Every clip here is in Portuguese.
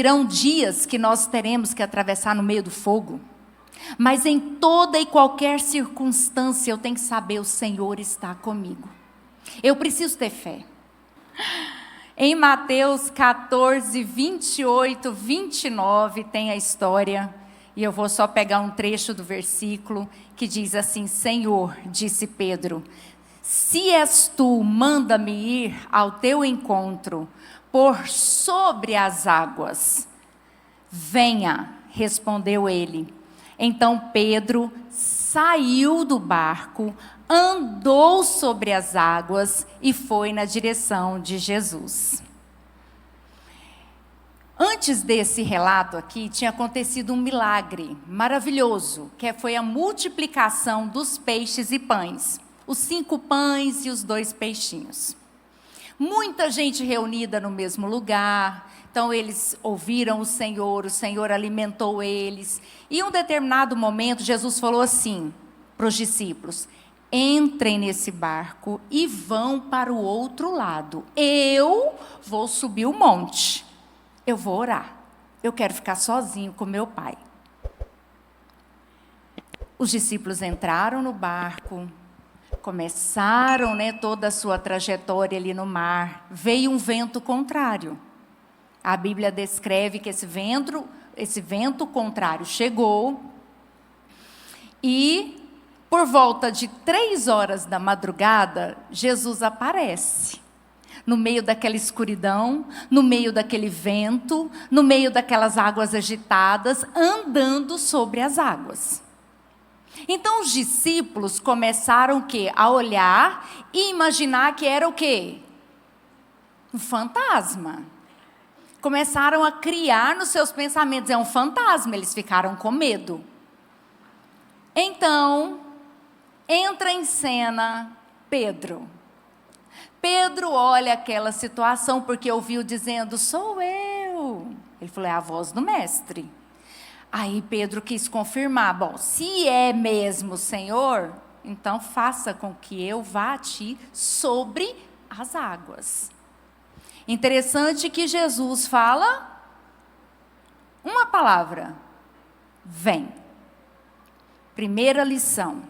Virão dias que nós teremos que atravessar no meio do fogo. Mas em toda e qualquer circunstância eu tenho que saber: o Senhor está comigo. Eu preciso ter fé. Em Mateus 14, 28, 29 tem a história. E eu vou só pegar um trecho do versículo que diz assim: Senhor, disse Pedro, se és tu, manda-me ir ao teu encontro por sobre as águas. Venha, respondeu ele. Então Pedro saiu do barco, andou sobre as águas e foi na direção de Jesus. Antes desse relato aqui, tinha acontecido um milagre maravilhoso, que foi a multiplicação dos peixes e pães. Os 5 pães e os 2 peixinhos. Muita gente reunida no mesmo lugar. Então eles ouviram o Senhor alimentou eles. E em um determinado momento, Jesus falou assim para os discípulos: entrem nesse barco e vão para o outro lado. Eu vou subir o monte. Eu vou orar. Eu quero ficar sozinho com meu pai. Os discípulos entraram no barco, começaram, toda a sua trajetória ali no mar. Veio um vento contrário. A Bíblia descreve que esse vento contrário chegou e, por volta de 3 horas da madrugada, Jesus aparece. No meio daquela escuridão, no meio daquele vento, no meio daquelas águas agitadas, andando sobre as águas. Então os discípulos começaram o quê? A olhar e imaginar que era o quê? Um fantasma. Começaram a criar nos seus pensamentos: é um fantasma. Eles ficaram com medo. Então, entra em cena Pedro. Pedro olha aquela situação, porque ouviu dizendo: sou eu. Ele falou: é a voz do mestre. Aí Pedro quis confirmar: bom, se é mesmo o Senhor, então faça com que eu vá a ti sobre as águas. Interessante que Jesus fala uma palavra: vem. Primeira lição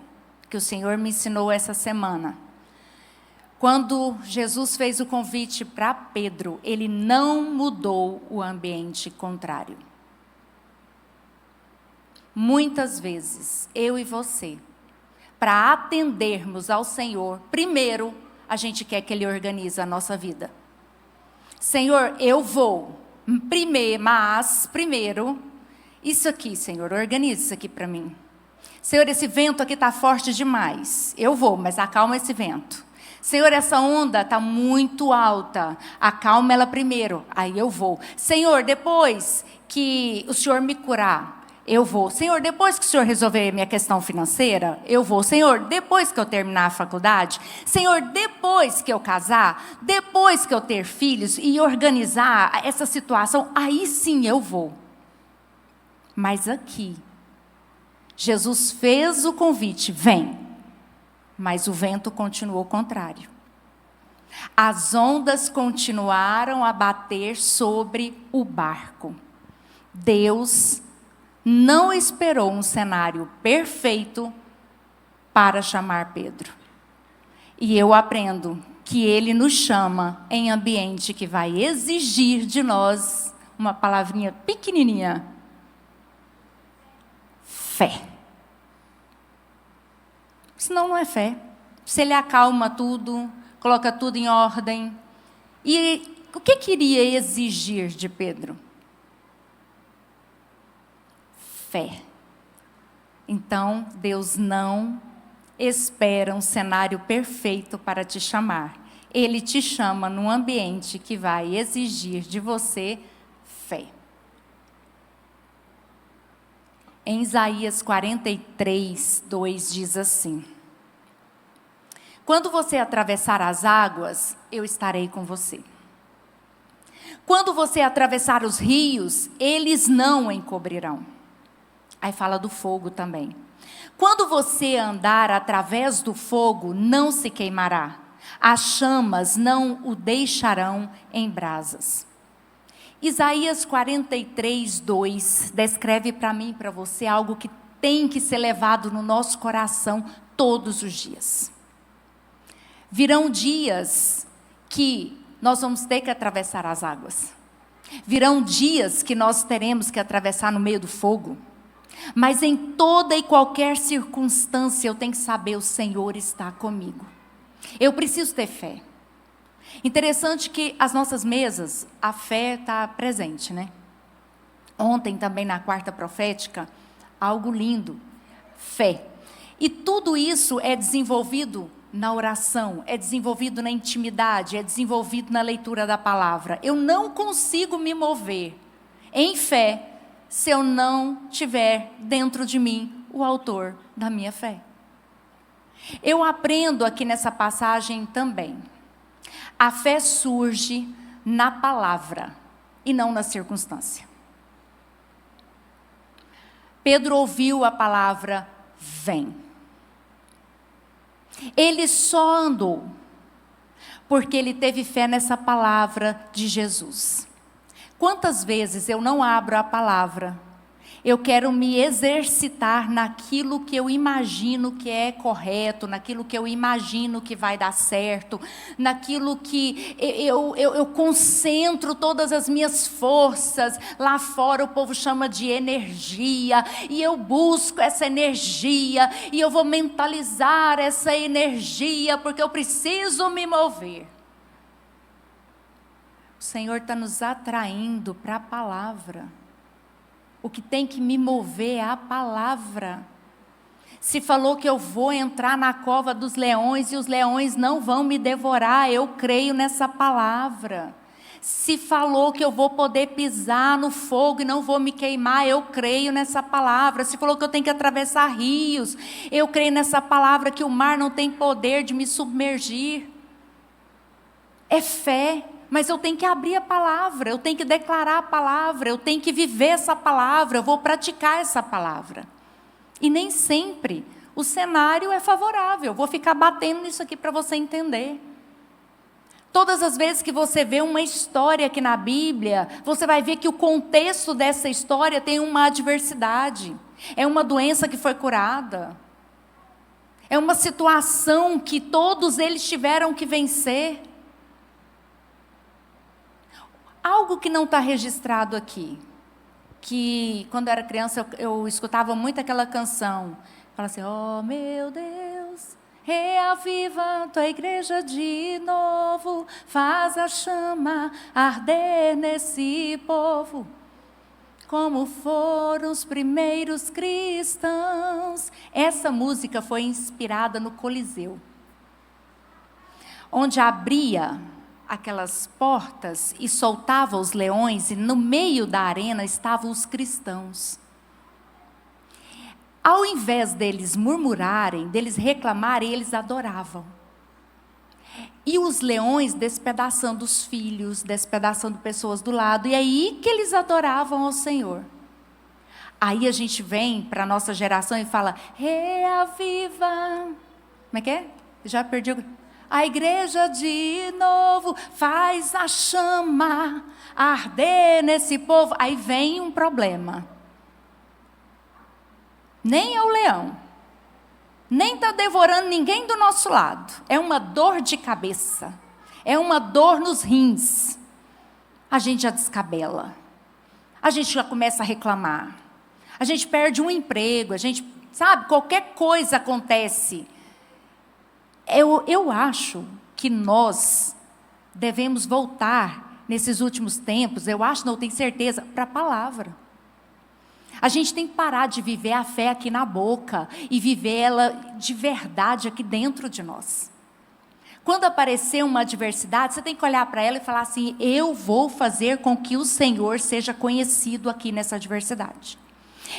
que o Senhor me ensinou essa semana. Quando Jesus fez o convite para Pedro, ele não mudou o ambiente contrário. Muitas vezes, eu e você, para atendermos ao Senhor, primeiro, a gente quer que Ele organize a nossa vida. Senhor, eu vou, primeiro, isso aqui, Senhor, organize isso aqui para mim. Senhor, esse vento aqui está forte demais. Eu vou, mas acalma esse vento. Senhor, essa onda está muito alta. Acalma ela primeiro, aí eu vou. Senhor, depois que o Senhor me curar, eu vou. Senhor, depois que o Senhor resolver minha questão financeira, eu vou. Senhor, depois que eu terminar a faculdade, Senhor, depois que eu casar, depois que eu ter filhos e organizar essa situação, aí sim eu vou. Mas aqui, Jesus fez o convite: vem. Mas o vento continuou contrário. As ondas continuaram a bater sobre o barco. Deus não esperou um cenário perfeito para chamar Pedro. E eu aprendo que Ele nos chama em ambiente que vai exigir de nós uma palavrinha pequenininha: fé. Senão não é fé. Se Ele acalma tudo, coloca tudo em ordem. E o que queria exigir de Pedro? Fé. Então, Deus não espera um cenário perfeito para te chamar. Ele te chama num ambiente que vai exigir de você fé. Em Isaías 43, 2 diz assim: quando você atravessar as águas, eu estarei com você. Quando você atravessar os rios, eles não o encobrirão. Aí fala do fogo também. Quando você andar através do fogo, não se queimará. As chamas não o deixarão em brasas. Isaías 43:2 descreve para mim e para você algo que tem que ser levado no nosso coração todos os dias. Virão dias que nós vamos ter que atravessar as águas. Virão dias que nós teremos que atravessar no meio do fogo. Mas em toda e qualquer circunstância eu tenho que saber: o Senhor está comigo. Eu preciso ter fé. Interessante que as nossas mesas, a fé está presente, né? Ontem também na quarta profética, algo lindo, fé. E tudo isso é desenvolvido na oração, é desenvolvido na intimidade, é desenvolvido na leitura da palavra. Eu não consigo me mover em fé se eu não tiver dentro de mim o autor da minha fé. Eu aprendo aqui nessa passagem também. A fé surge na palavra e não na circunstância. Pedro ouviu a palavra vem. Ele só andou porque ele teve fé nessa palavra de Jesus. Quantas vezes eu não abro a palavra, eu quero me exercitar naquilo que eu imagino que é correto, naquilo que eu imagino que vai dar certo, naquilo que eu concentro todas as minhas forças. Lá fora o povo chama de energia, e eu busco essa energia, e eu vou mentalizar essa energia, porque eu preciso me mover. O Senhor está nos atraindo para a palavra. O que tem que me mover é a palavra. Se falou que eu vou entrar na cova dos leões e os leões não vão me devorar, eu creio nessa palavra. Se falou que eu vou poder pisar no fogo e não vou me queimar, eu creio nessa palavra. Se falou que eu tenho que atravessar rios, eu creio nessa palavra, que o mar não tem poder de me submergir. É fé. Mas eu tenho que abrir a palavra, eu tenho que declarar a palavra, eu tenho que viver essa palavra, eu vou praticar essa palavra. E nem sempre o cenário é favorável. Vou ficar batendo nisso aqui para você entender. Todas as vezes que você vê uma história aqui na Bíblia, você vai ver que o contexto dessa história tem uma adversidade. É uma doença que foi curada. É uma situação que todos eles tiveram que vencer. Algo que não está registrado aqui, que quando eu era criança eu escutava muito aquela canção, fala assim: oh meu Deus, reaviva tua igreja de novo, faz a chama arder nesse povo, como foram os primeiros cristãos. Essa música foi inspirada no Coliseu, onde abria aquelas portas e soltava os leões, e no meio da arena estavam os cristãos. Ao invés deles murmurarem, deles reclamarem, eles adoravam. E os leões despedaçando os filhos, despedaçando pessoas do lado, e aí que eles adoravam ao Senhor. Aí a gente vem para a nossa geração e fala: reaviva. Como é que é? Já perdi a igreja de novo, faz a chama arder nesse povo. Aí vem um problema. Nem é o leão, nem está devorando ninguém do nosso lado. É uma dor de cabeça, é uma dor nos rins. A gente já descabela, a gente já começa a reclamar, a gente perde um emprego, a gente, sabe, qualquer coisa acontece. Eu acho que nós devemos voltar, nesses últimos tempos, não tenho certeza, para a palavra. A gente tem que parar de viver a fé aqui na boca e viver ela de verdade aqui dentro de nós. Quando aparecer uma adversidade, você tem que olhar para ela e falar assim: eu vou fazer com que o Senhor seja conhecido aqui nessa adversidade.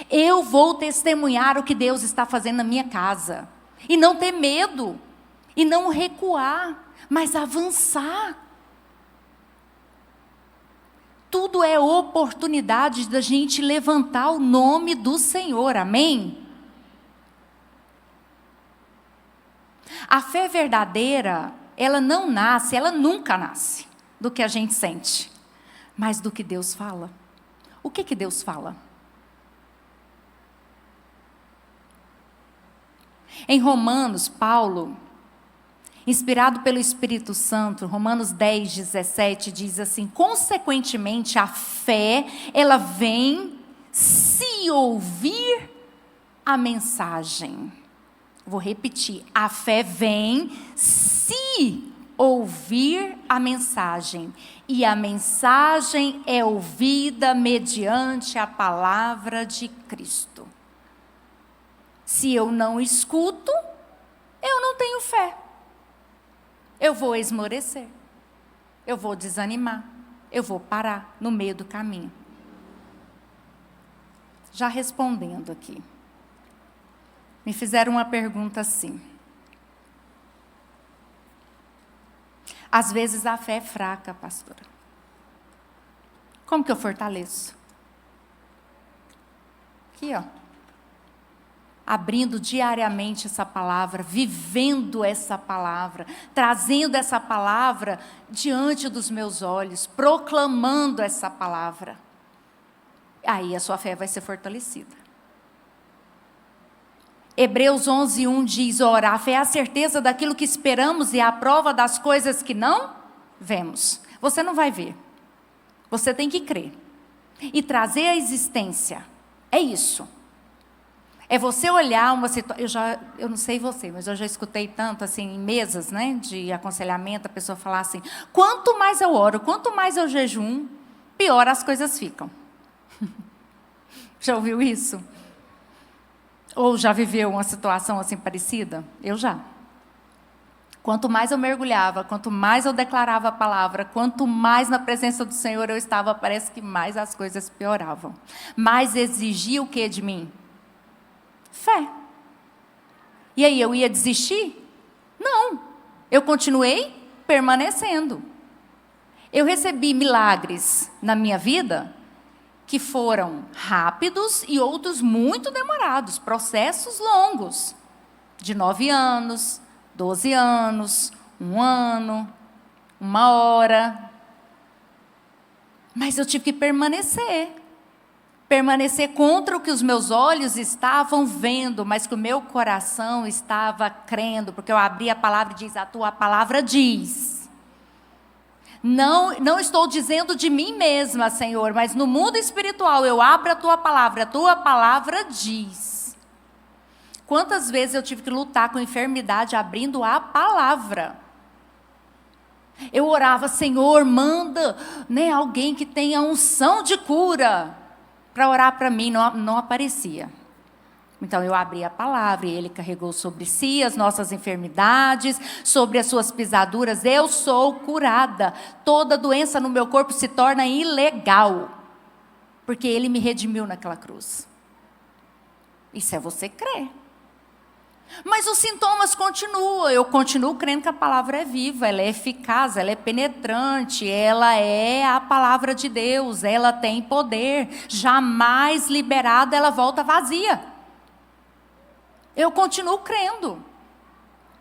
Eu vou testemunhar o que Deus está fazendo na minha casa. E não ter medo. E não recuar, mas avançar. Tudo é oportunidade da gente levantar o nome do Senhor, amém? A fé verdadeira, ela não nasce, ela nunca nasce do que a gente sente. mais do que Deus fala. O que Deus fala? Em Romanos, Paulo, inspirado pelo Espírito Santo, Romanos 10, 17, diz assim: consequentemente, a fé, ela vem se ouvir a mensagem. Vou repetir, a fé vem se ouvir a mensagem. E a mensagem é ouvida mediante a palavra de Cristo. Se eu não escuto, eu não tenho fé. Eu vou esmorecer. Eu vou desanimar. Eu vou parar no meio do caminho. Já respondendo aqui. Me fizeram uma pergunta assim. Às vezes a fé é fraca, pastora. Como que eu fortaleço? Aqui, ó. Abrindo diariamente essa palavra, vivendo essa palavra, trazendo essa palavra diante dos meus olhos, proclamando essa palavra. Aí a sua fé vai ser fortalecida. Hebreus 11:1 diz: ora, a fé é a certeza daquilo que esperamos e a prova das coisas que não vemos. Você não vai ver. Você tem que crer. E trazer à existência. É isso. É você olhar uma situação. Eu não sei você, mas eu já escutei tanto assim em mesas, né, de aconselhamento, a pessoa falar assim: quanto mais eu oro, quanto mais eu jejum, pior as coisas ficam. Já ouviu isso? Ou já viveu uma situação assim parecida? Eu já. Quanto mais eu mergulhava, quanto mais eu declarava a palavra, quanto mais na presença do Senhor eu estava, parece que mais as coisas pioravam. Mais exigia o que de mim? Fé. E aí, eu ia desistir? Não. Eu continuei permanecendo. Eu recebi milagres na minha vida que foram rápidos e outros muito demorados, processos longos, de 9 anos, 12 anos, 1 ano, 1 hora. Mas eu tive que permanecer contra o que os meus olhos estavam vendo, mas que o meu coração estava crendo, porque eu abri a palavra e diz: a tua palavra diz. Não estou dizendo de mim mesma, Senhor, mas no mundo espiritual eu abro a tua palavra diz. Quantas vezes eu tive que lutar com enfermidade abrindo a palavra? Eu orava: Senhor, manda, né, alguém que tenha unção de cura para orar para mim, não aparecia. Então eu abri a palavra e Ele carregou sobre si as nossas enfermidades, sobre as suas pisaduras. Eu sou curada. Toda doença no meu corpo se torna ilegal, porque Ele me redimiu naquela cruz. Isso é você crer. Mas os sintomas continuam. Eu continuo crendo que a palavra é viva, ela é eficaz, ela é penetrante, ela é a palavra de Deus, ela tem poder. Jamais liberada, ela volta vazia. Eu continuo crendo.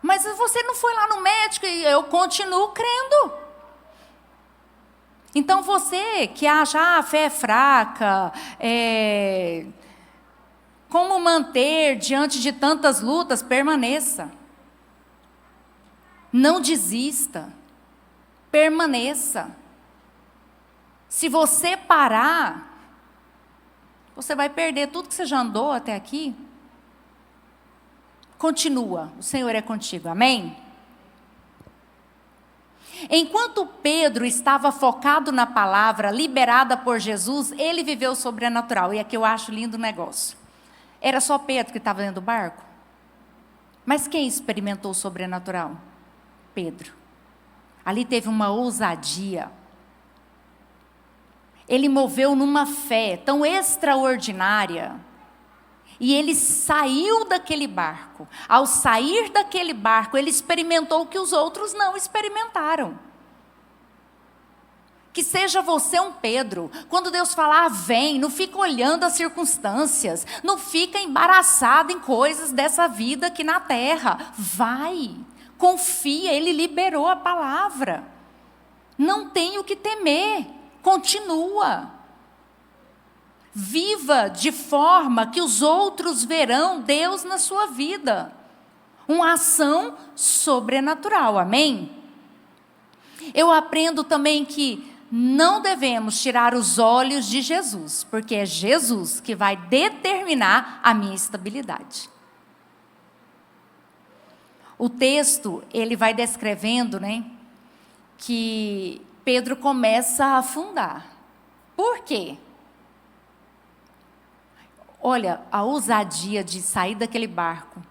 Mas você não foi lá no médico e eu continuo crendo. Então você que acha a fé é fraca, como manter diante de tantas lutas, permaneça. Não desista. Permaneça. Se você parar, você vai perder tudo que você já andou até aqui. Continua, o Senhor é contigo, amém? Enquanto Pedro estava focado na palavra, liberada por Jesus, ele viveu o sobrenatural. E aqui eu acho lindo o negócio. Era só Pedro que estava dentro do barco? Mas quem experimentou o sobrenatural? Pedro. Ali teve uma ousadia. Ele moveu numa fé tão extraordinária. E ele saiu daquele barco. Ao sair daquele barco, ele experimentou o que os outros não experimentaram. Que seja você um Pedro. Quando Deus falar, vem, não fica olhando as circunstâncias. Não fica embaraçado em coisas dessa vida aqui na terra. Vai, confia, Ele liberou a palavra. Não tem o que temer. Continua. Viva de forma que os outros verão Deus na sua vida. Uma ação sobrenatural, amém? Eu aprendo também que não devemos tirar os olhos de Jesus, porque é Jesus que vai determinar a minha estabilidade. O texto, ele vai descrevendo, né, que Pedro começa a afundar. Por quê? Olha, a ousadia de sair daquele barco.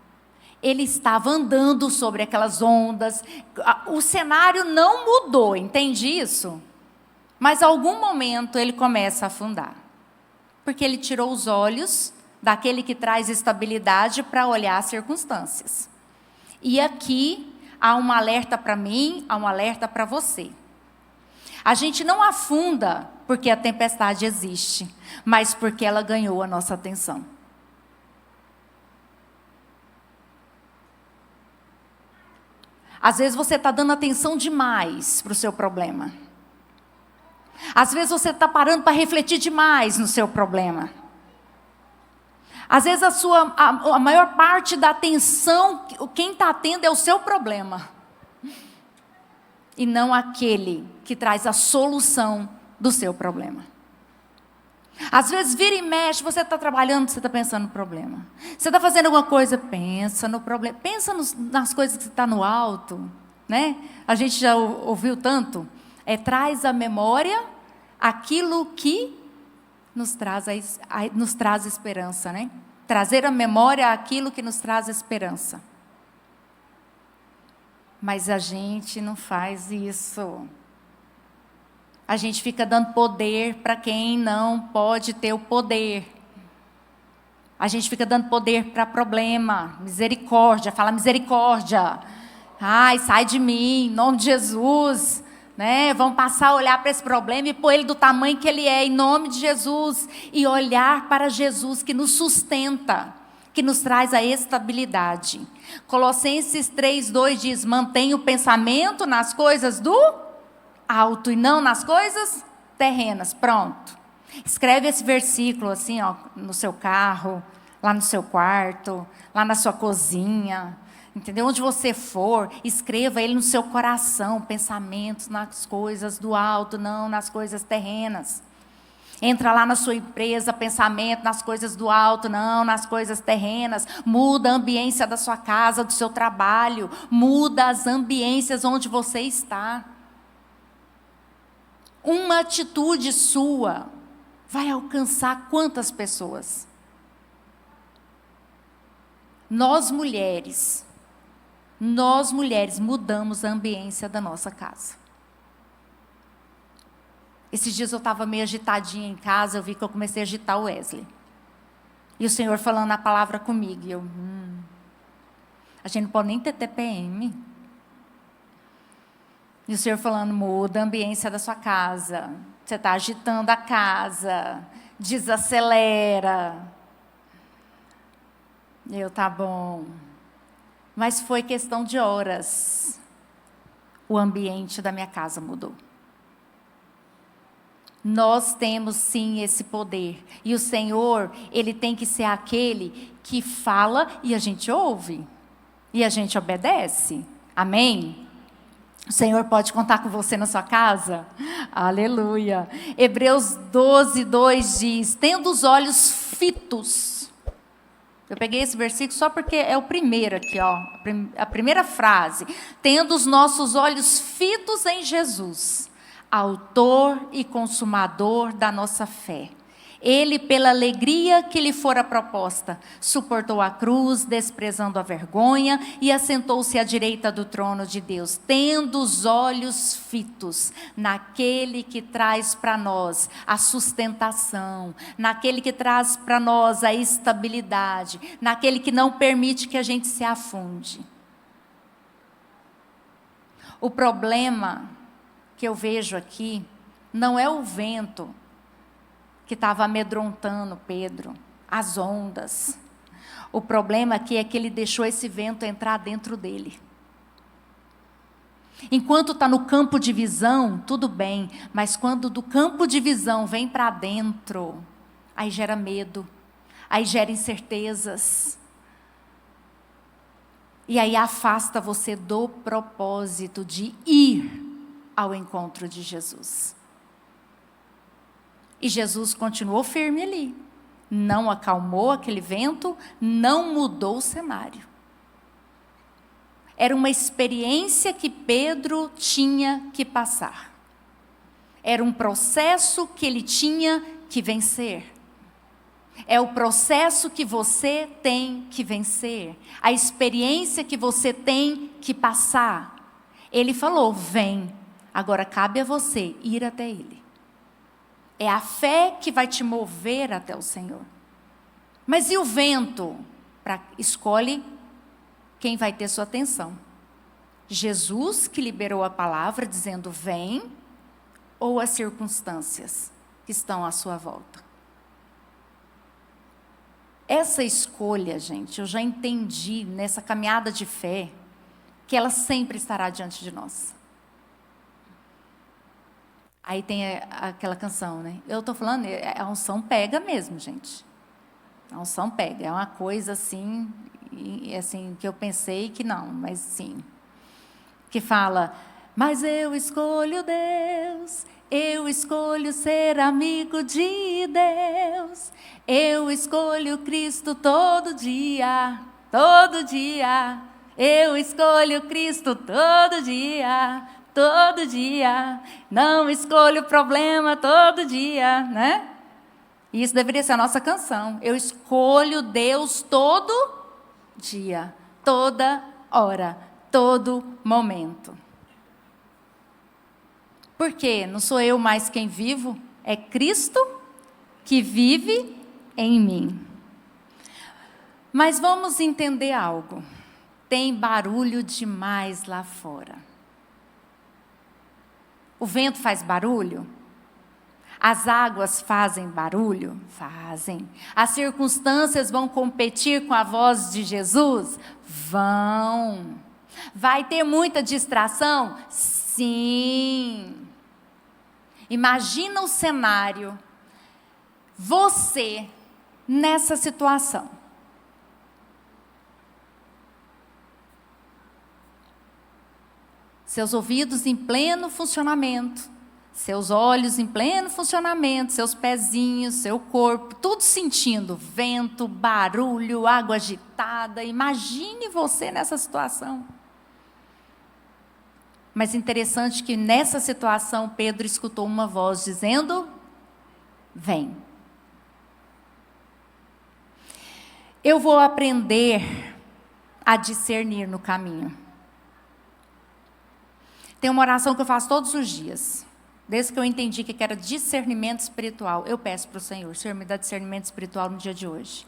Ele estava andando sobre aquelas ondas. O cenário não mudou, entende isso? Mas, em algum momento, ele começa a afundar. Porque ele tirou os olhos daquele que traz estabilidade para olhar as circunstâncias. E aqui, há um alerta para mim, há um alerta para você. A gente não afunda porque a tempestade existe, mas porque ela ganhou a nossa atenção. Às vezes você está dando atenção demais para o seu problema. Às vezes você está parando para refletir demais no seu problema. Às vezes a maior parte da atenção, quem está tendo é o seu problema. E não aquele que traz a solução do seu problema. Às vezes vira e mexe, você está trabalhando, você está pensando no problema. Você está fazendo alguma coisa, pensa no problema. Pensa nas coisas que está no alto, né? A gente já ouviu tanto. Traz à memória aquilo que nos traz esperança, né? Trazer à memória aquilo que nos traz esperança. Mas a gente não faz isso. A gente fica dando poder para quem não pode ter o poder. A gente fica dando poder para problema. Misericórdia, fala misericórdia. Ai, sai de mim, em nome de Jesus. Né? Vamos passar a olhar para esse problema e pôr ele do tamanho que ele é, em nome de Jesus. E olhar para Jesus que nos sustenta, que nos traz a estabilidade. Colossenses 3:2 diz, mantenha o pensamento nas coisas do alto e não nas coisas terrenas. Pronto. Escreve esse versículo assim, ó, no seu carro, lá no seu quarto, lá na sua cozinha, entendeu? Onde você for, escreva ele no seu coração, pensamentos nas coisas do alto, não nas coisas terrenas. Entra lá na sua empresa, pensamento nas coisas do alto, não nas coisas terrenas. Muda a ambiência da sua casa, do seu trabalho. Muda as ambiências onde você está. Uma atitude sua vai alcançar quantas pessoas? Nós mulheres mudamos a ambiência da nossa casa. Esses dias eu estava meio agitadinha em casa, eu vi que eu comecei a agitar o Wesley. E o Senhor falando a palavra comigo. E eu, a gente não pode nem ter TPM. E o Senhor falando, muda a ambiência da sua casa. Você está agitando a casa. Desacelera. E eu, tá bom. Mas foi questão de horas. O ambiente da minha casa mudou. Nós temos sim esse poder. E o Senhor, Ele tem que ser aquele que fala e a gente ouve. E a gente obedece. Amém? O Senhor pode contar com você na sua casa? Aleluia. Hebreus 12:2 diz, tendo os olhos fitos. Eu peguei esse versículo só porque é o primeiro aqui, ó, a primeira frase. Tendo os nossos olhos fitos em Jesus, autor e consumador da nossa fé. Ele, pela alegria que lhe fora proposta, suportou a cruz, desprezando a vergonha, e assentou-se à direita do trono de Deus, tendo os olhos fitos naquele que traz para nós a sustentação, naquele que traz para nós a estabilidade, naquele que não permite que a gente se afunde. O problema que eu vejo aqui não é o vento que estava amedrontando Pedro, as ondas. O problema aqui é que ele deixou esse vento entrar dentro dele. Enquanto está no campo de visão, tudo bem, mas quando do campo de visão vem para dentro, aí gera medo, aí gera incertezas. E aí afasta você do propósito de ir ao encontro de Jesus. E Jesus continuou firme ali. Não acalmou aquele vento, não mudou o cenário. Era uma experiência que Pedro tinha que passar. Era um processo que ele tinha que vencer. É o processo que você tem que vencer. A experiência que você tem que passar. Ele falou, vem. Agora cabe a você ir até Ele. É a fé que vai te mover até o Senhor. Mas e o vento? Escolhe quem vai ter sua atenção. Jesus que liberou a palavra dizendo vem, ou as circunstâncias que estão à sua volta. Essa escolha, gente, eu já entendi nessa caminhada de fé, que ela sempre estará diante de nós. Aí tem aquela canção, né? Eu estou falando, a unção pega mesmo, gente. A unção pega, é uma coisa assim, que eu pensei que não, mas sim. Que fala, mas eu escolho Deus, eu escolho ser amigo de Deus, eu escolho Cristo todo dia, eu escolho Cristo todo dia, não escolho problema todo dia, né? Isso deveria ser a nossa canção. Eu escolho Deus todo dia, toda hora, todo momento. Por quê? Não sou eu mais quem vivo, é Cristo que vive em mim. Mas vamos entender algo. Tem barulho demais lá fora. O vento faz barulho? As águas fazem barulho? Fazem. As circunstâncias vão competir com a voz de Jesus? Vão. Vai ter muita distração? Sim. Imagina o cenário. Você nessa situação. Seus ouvidos em pleno funcionamento, seus olhos em pleno funcionamento, seus pezinhos, seu corpo, tudo sentindo vento, barulho, água agitada. Imagine você nessa situação. Mas interessante que nessa situação Pedro escutou uma voz dizendo, vem. Eu vou aprender a discernir no caminho. Tem uma oração que eu faço todos os dias. Desde que eu entendi que era discernimento espiritual, eu peço para o Senhor, Senhor, me dá discernimento espiritual no dia de hoje.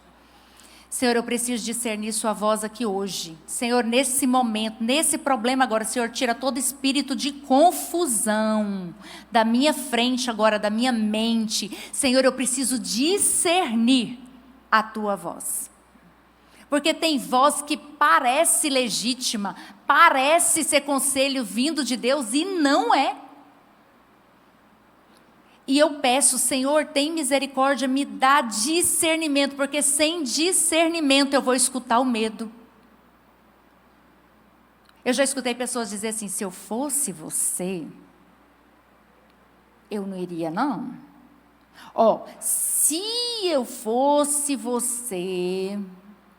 Senhor, eu preciso discernir sua voz aqui hoje. Senhor, nesse momento, nesse problema agora, Senhor, tira todo espírito de confusão da minha frente agora, da minha mente. Senhor, eu preciso discernir a tua voz. Porque tem voz que parece legítima, parece ser conselho vindo de Deus e não é. E eu peço, Senhor, tem misericórdia, me dá discernimento, porque sem discernimento eu vou escutar o medo. Eu já escutei pessoas dizer assim, se eu fosse você, eu não iria não. Se eu fosse você,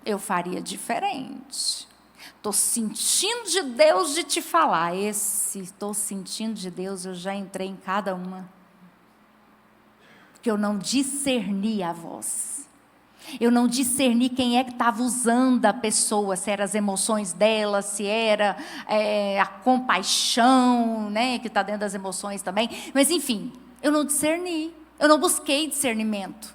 eu faria diferente. Estou sentindo de Deus de te falar. Estou sentindo de Deus, eu já entrei em cada uma. Porque eu não discerni a voz. Eu não discerni quem é que estava usando a pessoa, se eram as emoções dela, se era a compaixão, né, que está dentro das emoções também. Mas enfim, eu não discerni, eu não busquei discernimento.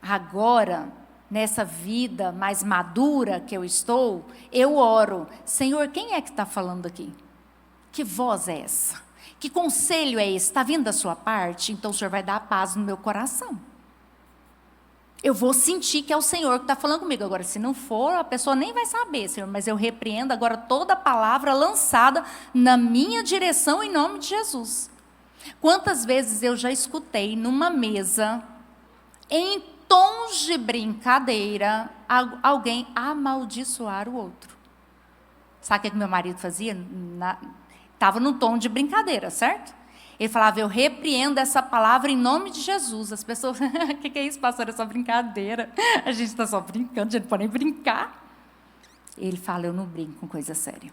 Agora, nessa vida mais madura que eu estou, eu oro, Senhor, quem é que está falando aqui? Que voz é essa? Que conselho é esse? Está vindo da sua parte? Então o Senhor vai dar paz no meu coração. Eu vou sentir que é o Senhor que está falando comigo. Agora, se não for, a pessoa nem vai saber, Senhor. Mas eu repreendo agora toda palavra lançada na minha direção em nome de Jesus. Quantas vezes eu já escutei numa mesa, em tons de brincadeira, alguém amaldiçoar o outro. Sabe o que meu marido fazia? Estava num tom de brincadeira, certo? Ele falava, eu repreendo essa palavra em nome de Jesus. As pessoas, o que é isso, pastor? É só brincadeira. A gente está só brincando, a gente não pode nem brincar. Ele fala, eu não brinco com coisa séria.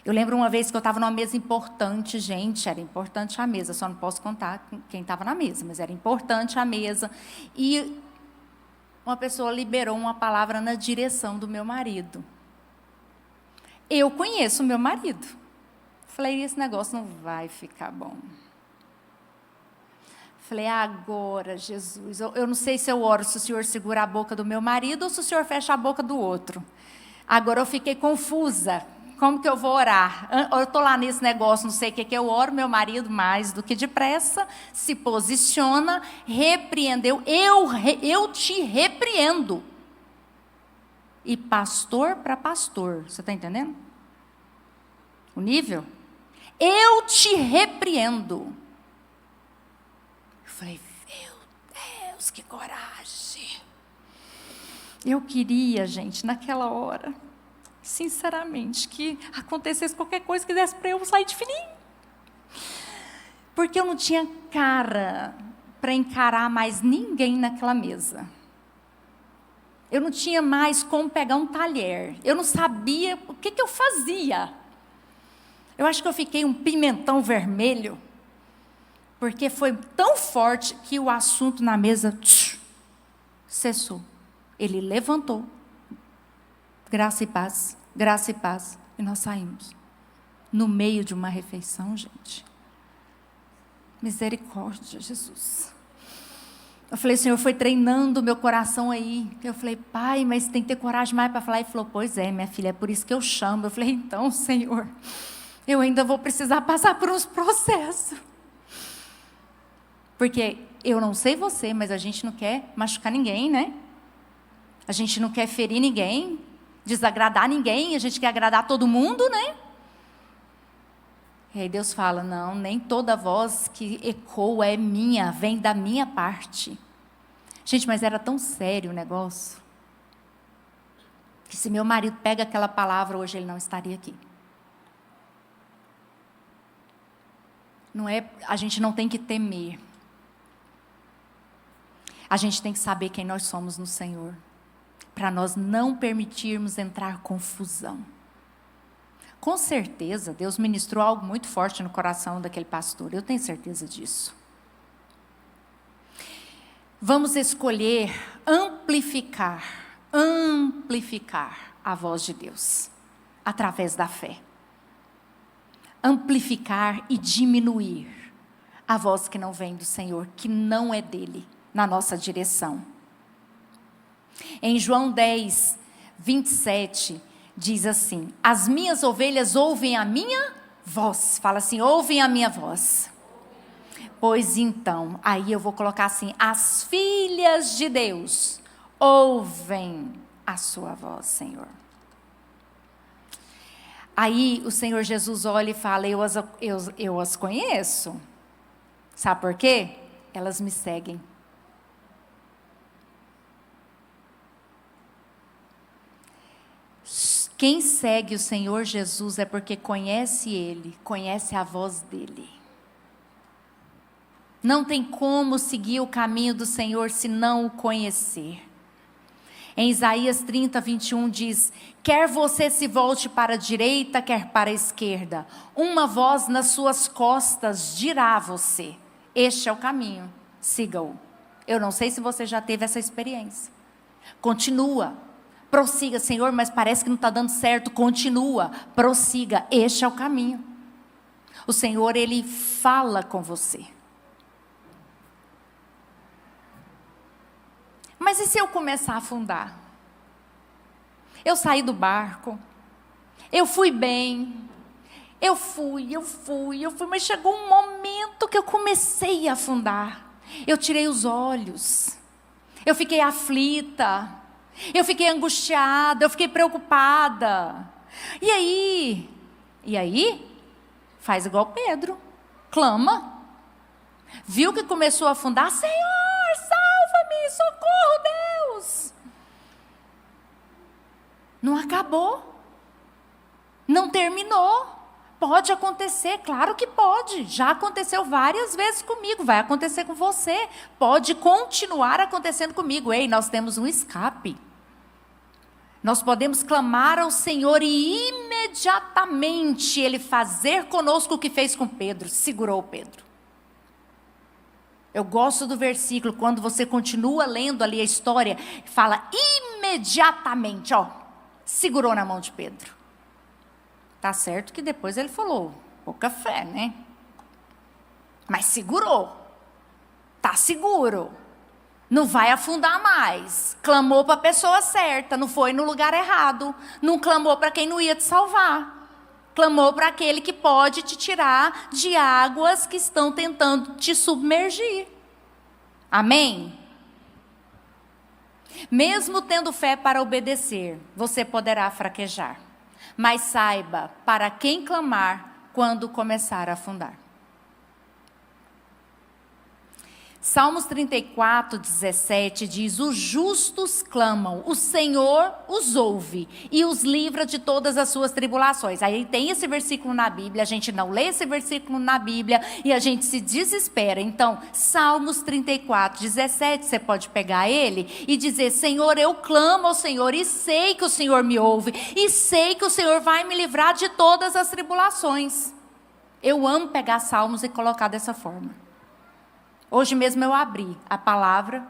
Eu lembro uma vez que eu estava numa mesa importante, gente, era importante a mesa, só não posso contar quem estava na mesa, mas era importante a mesa. E uma pessoa liberou uma palavra na direção do meu marido. Eu conheço o meu marido. Falei, esse negócio não vai ficar bom. Falei, agora, Jesus, eu não sei se eu oro, se o Senhor segura a boca do meu marido ou se o Senhor fecha a boca do outro. Agora eu fiquei confusa. Como que eu vou orar? Eu estou lá nesse negócio, não sei o que eu oro, meu marido mais do que depressa, se posiciona, repreendeu, eu te repreendo. E pastor para pastor, você está entendendo? O nível? Eu te repreendo. Eu falei, meu Deus, que coragem. Eu queria, gente, naquela hora, sinceramente, que acontecesse qualquer coisa que desse para eu sair de fininho. Porque eu não tinha cara para encarar mais ninguém naquela mesa. Eu não tinha mais como pegar um talher. Eu não sabia o que eu fazia. Eu acho que eu fiquei um pimentão vermelho, porque foi tão forte que o assunto na mesa cessou. Ele levantou. Graça e paz, e nós saímos. No meio de uma refeição, gente. Misericórdia, Jesus. Eu falei, Senhor, foi treinando o meu coração aí. Eu falei, pai, mas tem que ter coragem mais para falar. Ele falou, pois é, minha filha, é por isso que eu chamo. Eu falei, então, Senhor, eu ainda vou precisar passar por uns processos. Porque eu não sei você, mas a gente não quer machucar ninguém, né? A gente não quer ferir ninguém, desagradar ninguém, a gente quer agradar todo mundo, né? E aí Deus fala, não, nem toda voz que ecoa é minha, vem da minha parte. Gente, mas era tão sério o negócio, que se meu marido pega aquela palavra, hoje ele não estaria aqui. Não é, a gente não tem que temer. A gente tem que saber quem nós somos no Senhor, para nós não permitirmos entrar confusão. Com certeza, Deus ministrou algo muito forte no coração daquele pastor, eu tenho certeza disso. Vamos escolher amplificar a voz de Deus, através da fé. Amplificar e diminuir a voz que não vem do Senhor, que não é dele, na nossa direção. Em João 10, 27, diz assim, as minhas ovelhas ouvem a minha voz. Fala assim, ouvem a minha voz. Pois então, aí eu vou colocar assim, as filhas de Deus ouvem a sua voz, Senhor. Aí o Senhor Jesus olha e fala, eu as conheço. Sabe por quê? Elas me seguem. Quem segue o Senhor Jesus é porque conhece Ele, conhece a voz dEle. Não tem como seguir o caminho do Senhor se não o conhecer. Em Isaías 30, 21 diz, quer você se volte para a direita, quer para a esquerda, uma voz nas suas costas dirá a você, este é o caminho, siga-o. Eu não sei se você já teve essa experiência. Continua. Prossiga, Senhor, mas parece que não está dando certo. Continua, prossiga, este é o caminho. O Senhor, Ele fala com você. Mas e se eu começar a afundar? Eu saí do barco, eu fui bem, eu fui, mas chegou um momento que eu comecei a afundar. Eu tirei os olhos. Eu fiquei aflita. Eu fiquei angustiada. Eu fiquei preocupada. E aí? Faz igual Pedro. Clama. Viu que começou a afundar? Senhor, salva-me, socorro, Deus. Não acabou. Não terminou. Pode acontecer, claro que pode. Já aconteceu várias vezes comigo. Vai acontecer com você. Pode continuar acontecendo comigo. Ei, nós temos um escape. Nós podemos clamar ao Senhor e imediatamente Ele fazer conosco o que fez com Pedro. Segurou Pedro. Eu gosto do versículo, quando você continua lendo ali a história, fala imediatamente, segurou na mão de Pedro. Tá certo que depois ele falou, pouca fé, né? Mas segurou. Tá seguro. Não vai afundar mais. Clamou para a pessoa certa, não foi no lugar errado. Não clamou para quem não ia te salvar. Clamou para aquele que pode te tirar de águas que estão tentando te submergir. Amém? Mesmo tendo fé para obedecer, você poderá fraquejar. Mas saiba para quem clamar quando começar a afundar. Salmos 34, 17 diz: os justos clamam, o Senhor os ouve e os livra de todas as suas tribulações. Aí tem esse versículo na Bíblia, a gente não lê esse versículo na Bíblia e a gente se desespera. Então, Salmos 34, 17, você pode pegar ele e dizer: Senhor, eu clamo ao Senhor e sei que o Senhor me ouve e sei que o Senhor vai me livrar de todas as tribulações. Eu amo pegar Salmos e colocar dessa forma. Hoje mesmo eu abri a palavra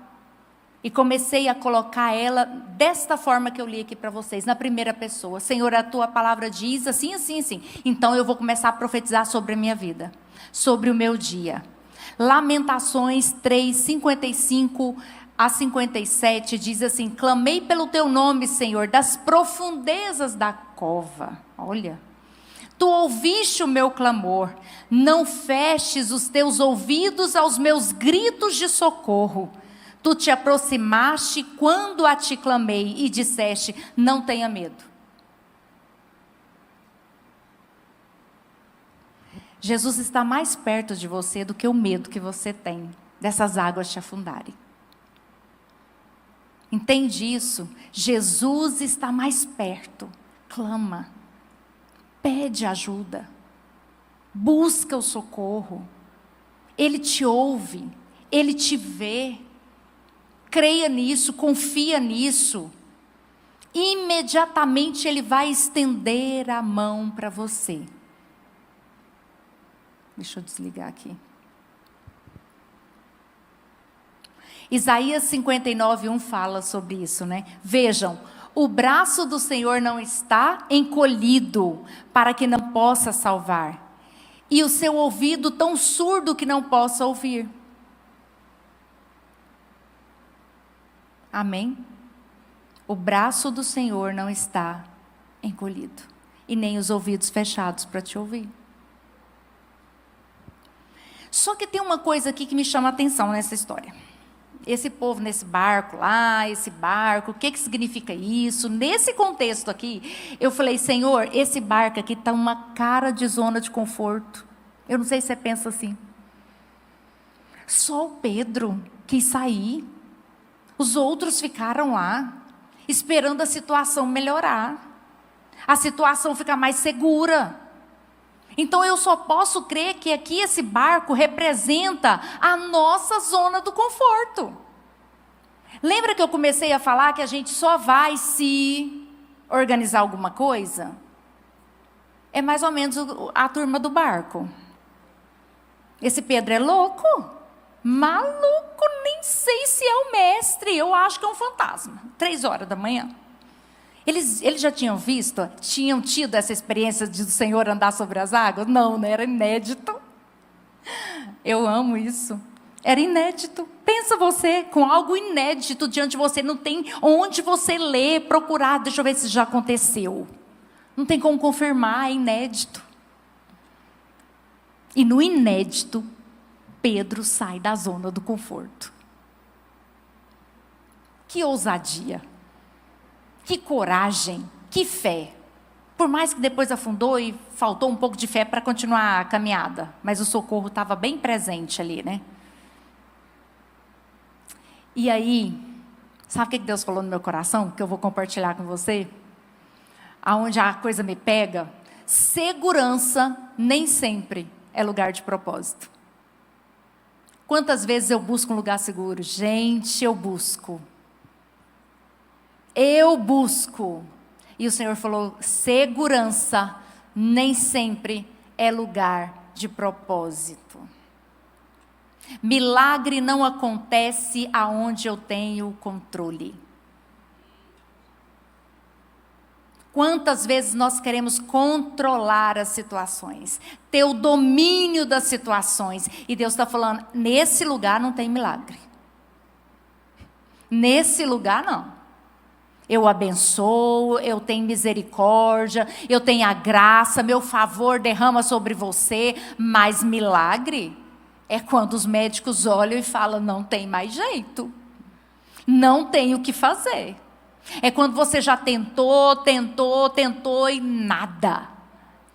e comecei a colocar ela desta forma que eu li aqui para vocês, na primeira pessoa. Senhor, a tua palavra diz assim, assim, assim. Então eu vou começar a profetizar sobre a minha vida, sobre o meu dia. Lamentações 3, 55 a 57 diz assim: clamei pelo teu nome, Senhor, das profundezas da cova. Olha. Tu ouviste o meu clamor, não feches os teus ouvidos aos meus gritos de socorro. Tu te aproximaste quando a ti clamei e disseste: não tenha medo. Jesus está mais perto de você do que o medo que você tem dessas águas te afundarem. Entende isso? Jesus está mais perto. Clama. Pede ajuda, busca o socorro, Ele te ouve, Ele te vê, creia nisso, confia nisso, imediatamente Ele vai estender a mão para você. Deixa eu desligar aqui. Isaías 59:1 fala sobre isso, né? Vejam, o braço do Senhor não está encolhido para que não possa salvar, e o seu ouvido tão surdo que não possa ouvir. Amém? O braço do Senhor não está encolhido, e nem os ouvidos fechados para te ouvir. Só que tem uma coisa aqui que me chama a atenção nessa história. Esse povo nesse barco lá, esse barco, o que significa isso? Nesse contexto aqui, eu falei: Senhor, esse barco aqui está uma cara de zona de conforto. Eu não sei se você pensa assim. Só o Pedro quis sair. Os outros ficaram lá, esperando a situação melhorar. A situação ficar mais segura. Então eu só posso crer que aqui esse barco representa a nossa zona do conforto. Lembra que eu comecei a falar que a gente só vai se organizar alguma coisa? É mais ou menos a turma do barco. Esse Pedro é louco, maluco, nem sei se é o mestre, eu acho que é um fantasma. 3 horas da manhã. Eles já tinham tido essa experiência de o Senhor andar sobre as águas? Não, né? Era inédito. Eu amo isso. Era inédito. Pensa você com algo inédito diante de você. Não tem onde você ler, procurar. Deixa eu ver se já aconteceu. Não tem como confirmar, é inédito. E no inédito, Pedro sai da zona do conforto. Que ousadia, que coragem, que fé. Por mais que depois afundou e faltou um pouco de fé para continuar a caminhada, mas o socorro estava bem presente ali, né? E aí, sabe o que Deus falou no meu coração, que eu vou compartilhar com você? Aonde a coisa me pega, segurança nem sempre é lugar de propósito. Quantas vezes eu busco um lugar seguro? Gente, eu busco. E o Senhor falou, segurança nem sempre é lugar de propósito. Milagre não acontece aonde eu tenho controle. Quantas vezes nós queremos controlar as situações, ter o domínio das situações, e Deus está falando, nesse lugar não tem milagre. Nesse lugar não. Eu abençoo, eu tenho misericórdia, eu tenho a graça, meu favor derrama sobre você, mas milagre é quando os médicos olham e falam, não tem mais jeito, não tem o que fazer. É quando você já tentou e nada.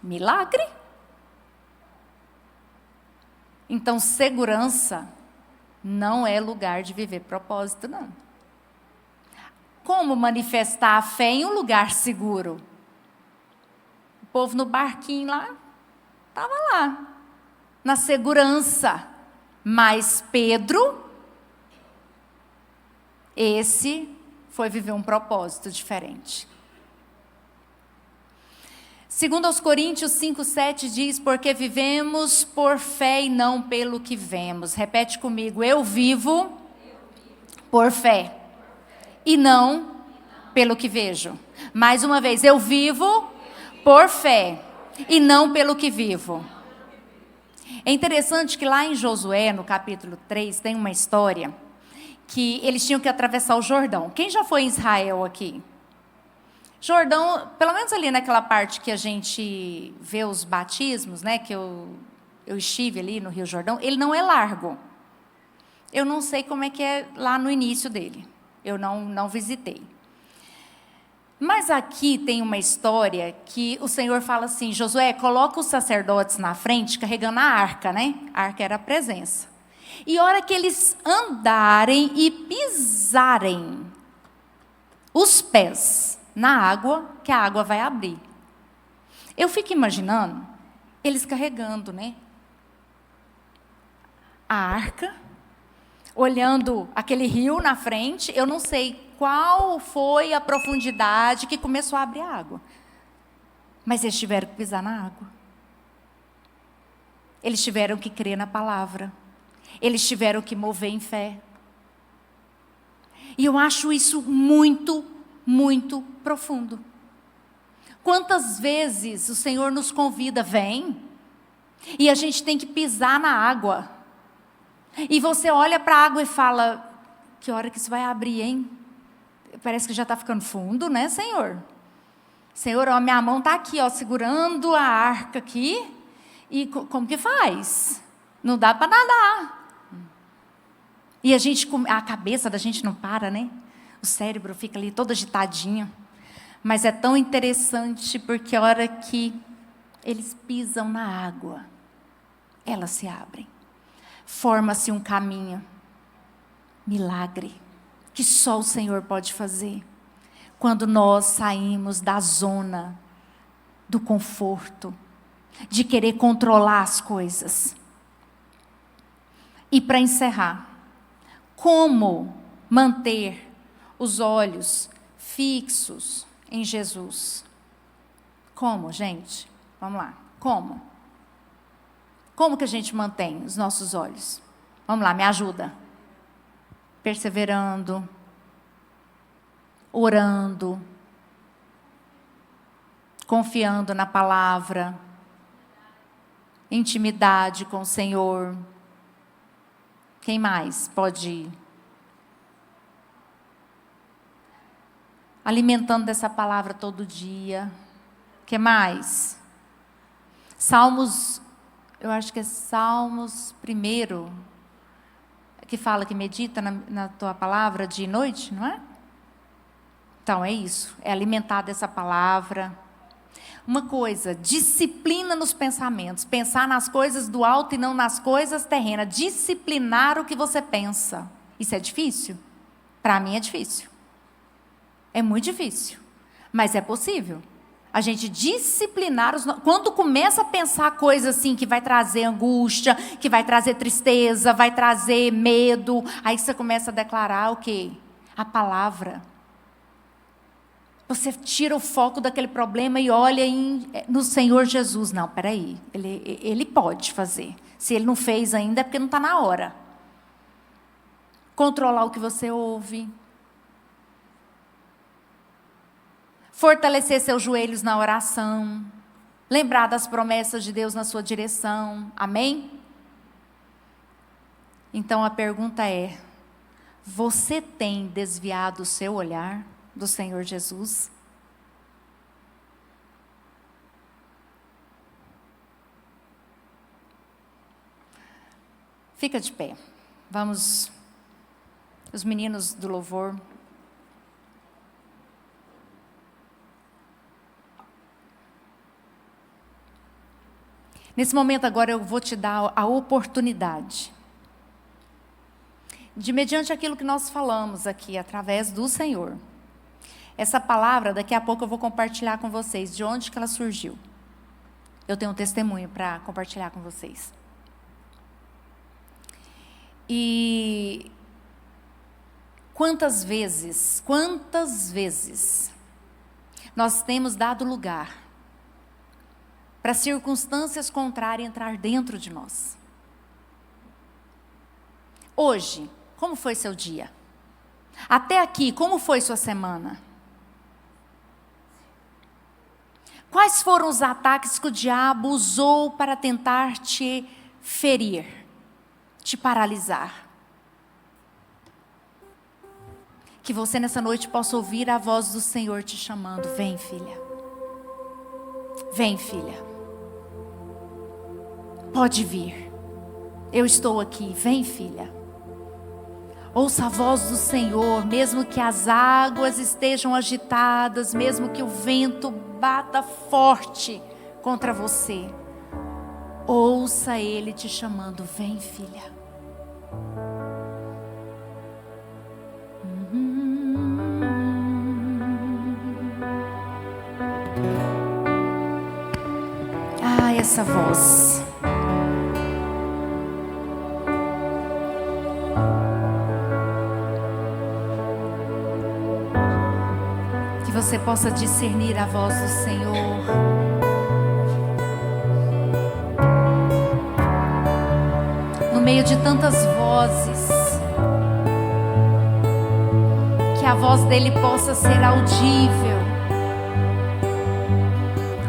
Milagre. Então, segurança não é lugar de viver propósito, não. Como manifestar a fé em um lugar seguro? O povo no barquinho lá, estava lá, na segurança. Mas Pedro, esse foi viver um propósito diferente. Segundo aos Coríntios 5:7 diz, porque vivemos por fé e não pelo que vemos. Repete comigo, eu vivo por fé e não pelo que vejo. Mais uma vez, eu vivo por fé e não pelo que vivo. É interessante que lá em Josué, no capítulo 3, tem uma história que eles tinham que atravessar o Jordão. Quem já foi em Israel aqui? Jordão, pelo menos ali naquela parte que a gente vê os batismos, né, que eu estive ali no Rio Jordão, ele não é largo. Eu não sei como é que é lá no início dele. Eu não visitei. Mas aqui tem uma história que o Senhor fala assim, Josué, coloca os sacerdotes na frente carregando a arca, né? A arca era a presença. E a hora que eles andarem e pisarem os pés na água, que a água vai abrir. Eu fico imaginando eles carregando, né? A arca, olhando aquele rio na frente, eu não sei qual foi a profundidade que começou a abrir a água. Mas eles tiveram que pisar na água. Eles tiveram que crer na palavra. Eles tiveram que mover em fé. E eu acho isso muito, muito profundo. Quantas vezes o Senhor nos convida, vem, e a gente tem que pisar na água. E você olha para a água e fala, que hora que isso vai abrir, hein? Parece que já está ficando fundo, né, Senhor? Senhor, ó, minha mão está aqui, ó, segurando a arca aqui, e como que faz? Não dá para nadar. E a cabeça da gente não para, né? O cérebro fica ali todo agitadinho. Mas é tão interessante porque a hora que eles pisam na água, elas se abrem. Forma-se um caminho. Milagre. Que só o Senhor pode fazer. Quando nós saímos da zona do conforto, de querer controlar as coisas. E para encerrar, como manter os olhos fixos em Jesus? Como, gente? Vamos lá. Como? Como que a gente mantém os nossos olhos? Vamos lá, me ajuda. Perseverando, orando, confiando na palavra, intimidade com o Senhor. Quem mais pode ir? Alimentando dessa palavra todo dia. Que mais? Salmos Eu acho que é Salmos 1, que fala que medita na tua palavra dia e noite, não é? Então é isso, é alimentar dessa palavra. Uma coisa, disciplina nos pensamentos, pensar nas coisas do alto e não nas coisas terrenas, disciplinar o que você pensa. Isso é difícil? Para mim é difícil. É muito difícil, mas é possível. A gente disciplinar quando começa a pensar coisas assim que vai trazer angústia, que vai trazer tristeza, vai trazer medo, aí você começa a declarar o quê? A palavra. Você tira o foco daquele problema e olha no Senhor Jesus. Não, peraí, ele pode fazer. Se ele não fez ainda é porque não está na hora. Controlar o que você ouve. Fortalecer seus joelhos na oração. Lembrar das promessas de Deus na sua direção. Amém? Então a pergunta é: você tem desviado o seu olhar do Senhor Jesus? Fica de pé. Vamos, os meninos do louvor. Nesse momento agora eu vou te dar a oportunidade de, mediante aquilo que nós falamos aqui, através do Senhor. Essa palavra, daqui a pouco eu vou compartilhar com vocês de onde que ela surgiu. Eu tenho um testemunho para compartilhar com vocês. E quantas vezes nós temos dado lugar para circunstâncias contrárias entrar dentro de nós. Hoje, como foi seu dia? Até aqui, como foi sua semana? Quais foram os ataques que o diabo usou para tentar te ferir, te paralisar? Que você nessa noite possa ouvir a voz do Senhor te chamando. Vem, filha. Vem, filha. Pode vir. Eu estou aqui. Vem, filha. Ouça a voz do Senhor, mesmo que as águas estejam agitadas, mesmo que o vento bata forte contra você. Ouça Ele te chamando. Vem, filha. Essa voz. Que você possa discernir a voz do Senhor. No meio de tantas vozes, que a voz dele possa ser audível.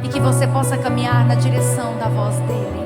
E que você possa caminhar na direção da voz dele.